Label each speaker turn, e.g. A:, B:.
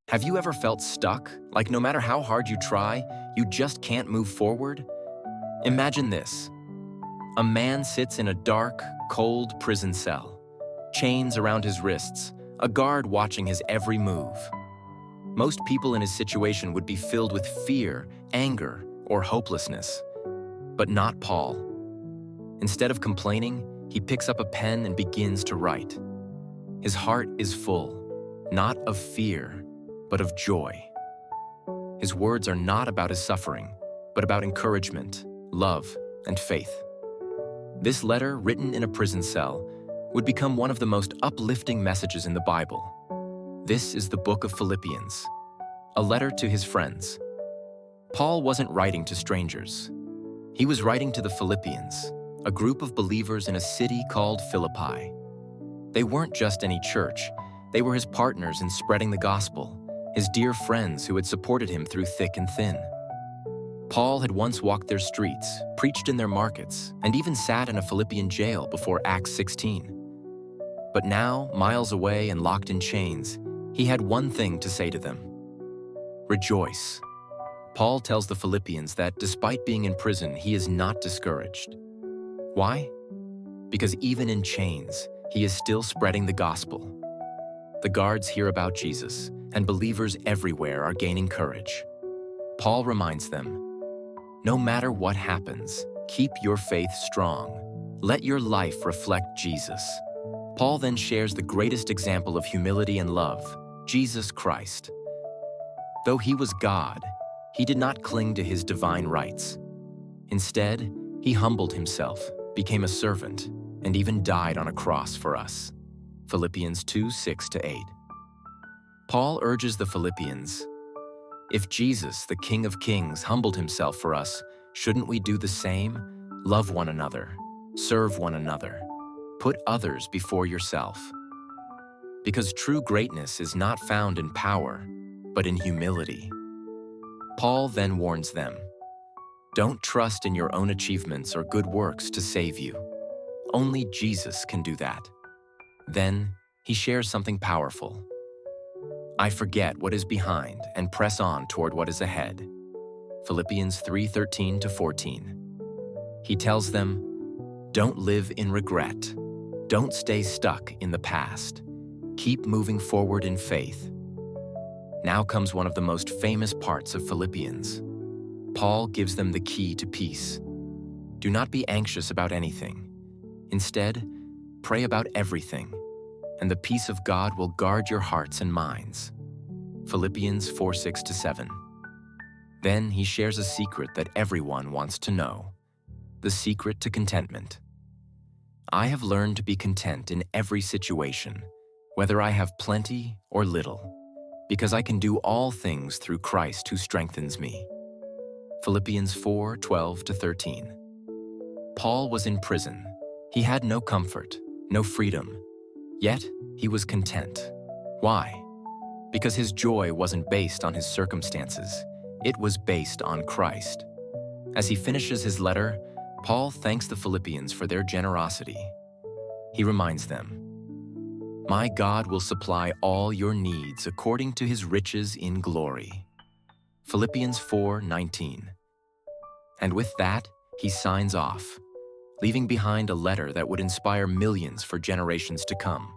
A: Have you ever felt stuck, like no matter how hard you try, you just can't move forward? Imagine this. A man sits in a dark, cold prison cell, chains around his wrists, a guard watching his every move. Most people in his situation would be filled with fear, anger, or hopelessness. But not Paul. Instead of complaining, he picks up a pen and begins to write. His heart is full, not of fear, but of joy. His words are not about his suffering, but about encouragement, love, and faith. This letter, written in a prison cell, would become one of the most uplifting messages in the Bible. This is the book of Philippians, a letter to his friends. Paul wasn't writing to strangers. He was writing to the Philippians, a group of believers in a city called Philippi. They weren't just any church, they were his partners in spreading the gospel, his dear friends who had supported him through thick and thin. Paul had once walked their streets, preached in their markets, and even sat in a Philippian jail before Acts 16. But now, miles away and locked in chains, he had one thing to say to them: rejoice. Paul tells the Philippians that despite being in prison, he is not discouraged. Why? Because even in chains, he is still spreading the gospel. The guards hear about Jesus, and believers everywhere are gaining courage. Paul reminds them, no matter what happens, keep your faith strong. Let your life reflect Jesus. Paul then shares the greatest example of humility and love, Jesus Christ. Though he was God, he did not cling to his divine rights. Instead, he humbled himself, became a servant, and even died on a cross for us. Philippians 2:6-8. Paul urges the Philippians, if Jesus, the King of Kings, humbled himself for us, shouldn't we do the same? Love one another, serve one another, put others before yourself. Because true greatness is not found in power, but in humility. Paul then warns them, don't trust in your own achievements or good works to save you. Only Jesus can do that. Then, he shares something powerful. I forget what is behind and press on toward what is ahead. Philippians 3:13-14. He tells them, don't live in regret. Don't stay stuck in the past. Keep moving forward in faith. Now comes one of the most famous parts of Philippians. Paul gives them the key to peace. Do not be anxious about anything. Instead, pray about everything, and the peace of God will guard your hearts and minds. Philippians 4:6-7. Then he shares a secret that everyone wants to know, the secret to contentment. I have learned to be content in every situation, whether I have plenty or little, because I can do all things through Christ who strengthens me. Philippians 4:12-13. Paul was in prison. He had no comfort, no freedom. Yet, he was content. Why? Because his joy wasn't based on his circumstances. It was based on Christ. As he finishes his letter, Paul thanks the Philippians for their generosity. He reminds them, my God will supply all your needs according to his riches in glory. Philippians 4:19. And with that, he signs off, leaving behind a letter that would inspire millions for generations to come.